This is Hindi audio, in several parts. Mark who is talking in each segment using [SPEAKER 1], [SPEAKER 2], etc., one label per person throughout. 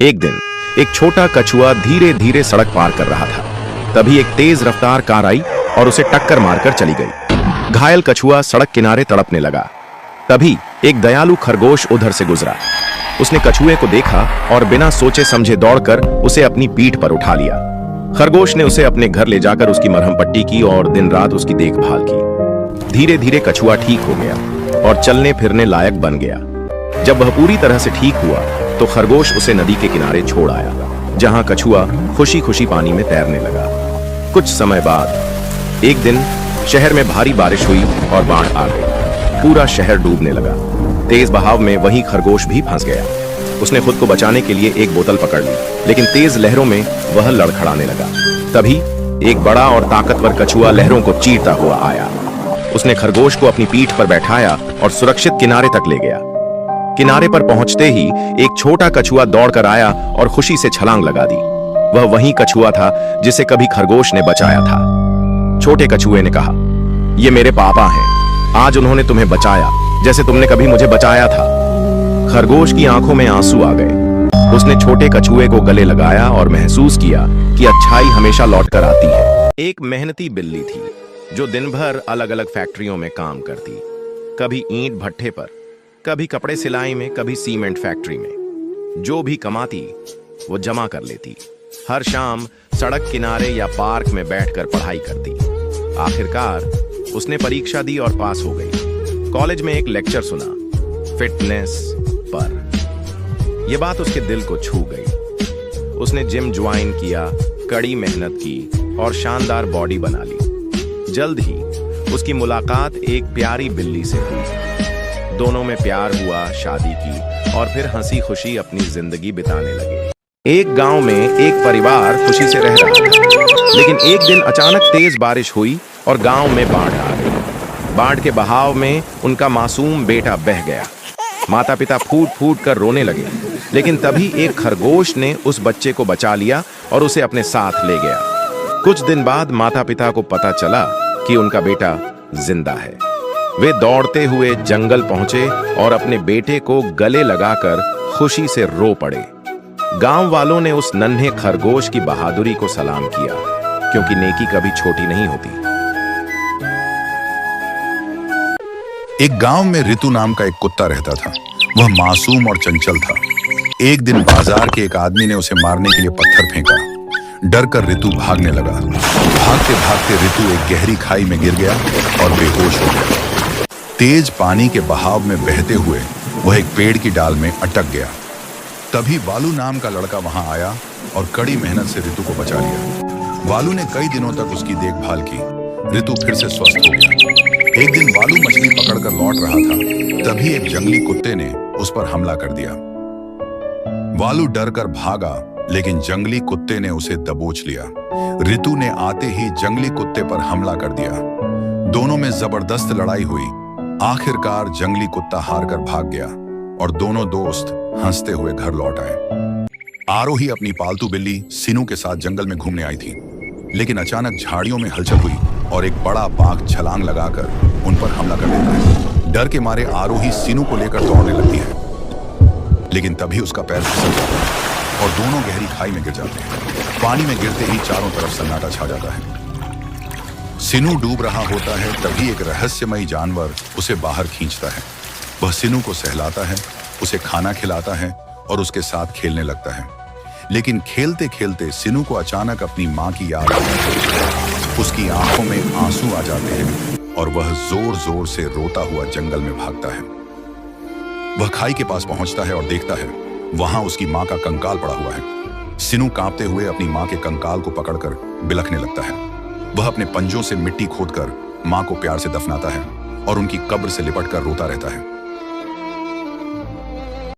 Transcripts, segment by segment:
[SPEAKER 1] एक दिन एक छोटा कछुआ धीरे धीरे सड़क पार कर रहा था। तभी एक तेज रफ्तार कार आई और उसे टक्कर मारकर चली गई। घायल कछुआ सड़क किनारे तड़पने लगा। तभी एक दयालु खरगोश उधर से गुजरा। उसने कछुए को देखा और बिना सोचे समझे दौड़कर उसे अपनी पीठ पर उठा लिया। खरगोश ने उसे अपने घर ले जाकर उसकी मरहम पट्टी की और दिन रात उसकी देखभाल की। धीरे धीरे कछुआ ठीक हो गया और चलने फिरने लायक बन गया। जब वह पूरी तरह से ठीक हुआ तो खरगोश उसे नदी के किनारे छोड़ आया, जहां कछुआ खुशी खुशी पानी में तैरने लगा। कुछ समय बाद एक दिन शहर में भारी बारिश हुई और बाढ़ आ गई। पूरा शहर डूबने लगा। तेज बहाव में वहीं खरगोश भी फंस गया। उसने खुद को बचाने के लिए एक बोतल पकड़ ली, लेकिन तेज लहरों में वह लड़खड़ाने लगा। तभी एक बड़ा और ताकतवर कछुआ लहरों को चीरता हुआ आया। उसने खरगोश को अपनी पीठ पर बैठाया और सुरक्षित किनारे तक ले गया। किनारे पर पहुंचते ही एक छोटा कछुआ दौड़कर आया और खुशी से छलांग लगा दी। वह वही कछुआ था जिसे कभी खरगोश ने बचाया था। छोटे कछुए ने कहा, "ये मेरे पापा हैं। आज उन्होंने तुम्हें बचाया जैसे तुमने कभी मुझे बचाया था।" खरगोश की आंखों में आंसू आ गए। उसने छोटे कछुए को गले लगाया और महसूस किया कि अच्छाई हमेशा लौटकर आती है। एक मेहनती बिल्ली थी जो दिन भर अलग अलग फैक्ट्रियों में काम करती। कभी ईंट भट्ठे पर, कभी कपड़े सिलाई में, कभी सीमेंट फैक्ट्री में। जो भी कमाती वो जमा कर लेती। हर शाम सड़क किनारे या पार्क में बैठकर पढ़ाई करती। आखिरकार उसने परीक्षा दी और पास हो गई। कॉलेज में एक लेक्चर सुना, फिटनेस पर। यह बात उसके दिल को छू गई। उसने जिम ज्वाइन किया, कड़ी मेहनत की और शानदार बॉडी बना ली। जल्द ही उसकी मुलाकात एक प्यारी बिल्ली से हुई। दोनों में प्यार हुआ, शादी की और फिर हंसी खुशी अपनी जिंदगी बिताने लगे। एक गांव में एक परिवार खुशी से रह रहा था, लेकिन एक दिन अचानक तेज बारिश हुई और गांव में बाढ़ आ गई। बाढ़ के बहाव में उनका मासूम बेटा बह गया। माता पिता फूट फूट कर रोने लगे, लेकिन तभी एक खरगोश ने उस बच्चे को बचा लिया और उसे अपने साथ ले गया। कुछ दिन बाद माता पिता को पता चला कि उनका बेटा जिंदा है। वे दौड़ते हुए जंगल पहुंचे और अपने बेटे को गले लगाकर खुशी से रो पड़े। गांव वालों ने उस नन्हे खरगोश की बहादुरी को सलाम किया, क्योंकि नेकी कभी छोटी नहीं होती।
[SPEAKER 2] एक गांव में ऋतु नाम का एक कुत्ता रहता था। वह मासूम और चंचल था। एक दिन बाजार के एक आदमी ने उसे मारने के लिए पत्थर फेंका। डर कर ऋतु भागने लगा। भागते भागते ऋतु एक गहरी खाई में गिर गया और बेहोश हो गया। तेज पानी के बहाव में बहते हुए वह एक पेड़ की डाल में अटक गया। तभी वालू नाम का लड़का वहां आया और कड़ी मेहनत से ऋतु को बचा लिया। वालू ने कई दिनों तक उसकी देखभाल की। ऋतु फिर से स्वस्थ हो गया। एक दिन वालू मछली पकड़कर लौट रहा था, तभी एक जंगली कुत्ते ने उस पर हमला कर दिया। वालू डर कर भागा, लेकिन जंगली कुत्ते ने उसे दबोच लिया। ऋतु ने आते ही जंगली कुत्ते पर हमला कर दिया। दोनों में जबरदस्त लड़ाई हुई। आखिरकार जंगली कुत्ता हारकर भाग गया और दोनों दोस्त हंसते हुए घर लौट आए। आरोही अपनी पालतू बिल्ली सिनू के साथ जंगल में घूमने आई थी, लेकिन अचानक झाड़ियों में हलचल हुई और एक बड़ा बाघ छलांग लगाकर उन पर हमला कर देता है। डर के मारे आरोही सिनू को लेकर दौड़ने लगती है, लेकिन तभी उसका पैर फिसल जाता है और दोनों गहरी खाई में गिर जाते हैं। पानी में गिरते ही चारों तरफ सन्नाटा छा जाता है। सिनू डूब रहा होता है, तभी एक रहस्यमयी जानवर उसे बाहर खींचता है। वह सिनू को सहलाता है, उसे खाना खिलाता है और उसके साथ खेलने लगता है। लेकिन खेलते खेलते सिनू को अचानक अपनी माँ की याद आती है। उसकी आंखों में आंसू आ जाते हैं और वह जोर जोर से रोता हुआ जंगल में भागता है। वह खाई के पास पहुंचता है और देखता है वहां उसकी माँ का कंकाल पड़ा हुआ है। सिनू कांपते हुए अपनी माँ के कंकाल को पकड़कर बिलखने लगता है। वह अपने पंजों से मिट्टी खोदकर मां को प्यार से दफनाता है और उनकी कब्र से लिपटकर रोता रहता है।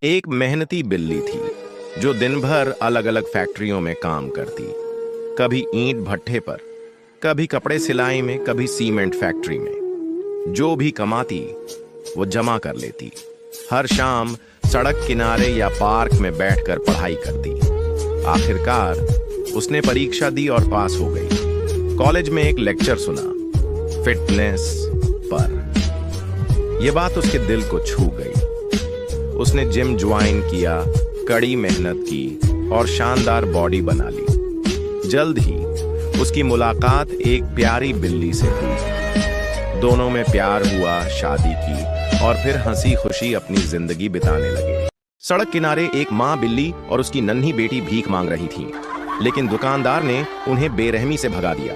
[SPEAKER 1] एक मेहनती बिल्ली थी जो दिन भर अलग अलग फैक्ट्रियों में काम करती। कभी ईंट भट्ठे पर, कभी कपड़े सिलाई में, कभी सीमेंट फैक्ट्री में। जो भी कमाती वो जमा कर लेती। हर शाम सड़क किनारे या पार्क में बैठकर पढ़ाई करती। आखिरकार उसने परीक्षा दी और पास हो गई। कॉलेज में एक लेक्चर सुना, फिटनेस पर। यह बात उसके दिल को छू गई। उसने जिम ज्वाइन किया, कड़ी मेहनत की और शानदार बॉडी बना ली। जल्द ही उसकी मुलाकात एक प्यारी बिल्ली से हुई। दोनों में प्यार हुआ, शादी की और फिर हंसी खुशी अपनी जिंदगी बिताने लगे। सड़क किनारे एक माँ बिल्ली और उसकी नन्ही बेटी भीख मांग रही थी, लेकिन दुकानदार ने उन्हें बेरहमी से भगा दिया।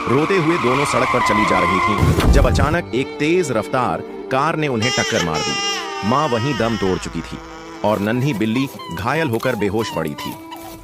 [SPEAKER 1] रोते हुए दोनों सड़क पर चली जा रही थीं, जब अचानक एक तेज रफ्तार कार ने उन्हें टक्कर मार दी। माँ वहीं दम तोड़ चुकी थी और नन्ही बिल्ली घायल होकर बेहोश पड़ी थी।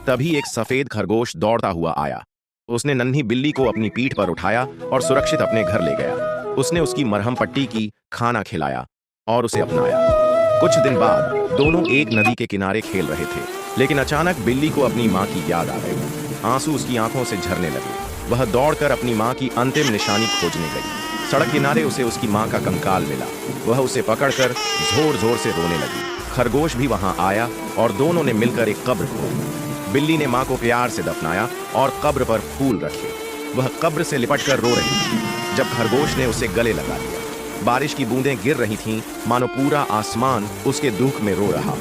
[SPEAKER 1] तभी एक सफेद खरगोश दौड़ता हुआ आया। उसने नन्ही बिल्ली को अपनी पीठ पर उठाया और सुरक्षित अपने घर ले गया। उसने उसकी मरहम पट्टी की, खाना खिलाया और उसे अपनाया। कुछ दिन बाद दोनों एक नदी के किनारे खेल रहे थे, लेकिन अचानक बिल्ली को अपनी माँ की याद आ गई। आंसू उसकी आंखों से झरने लगे। वह दौड़कर अपनी माँ की अंतिम निशानी खोजने गई। सड़क किनारे उसे उसकी माँ का कंकाल मिला। वह उसे पकड़कर जोर जोर से रोने लगी। खरगोश भी वहां आया और दोनों ने मिलकर एक कब्र खोदी। बिल्ली ने माँ को प्यार से दफनाया और कब्र पर फूल रखे। वह कब्र से लिपटकर रो रही थी जब खरगोश ने उसे गले लगा लिया। बारिश की बूंदें गिर रही थीं, मानो पूरा आसमान उसके दुख में रो रहा।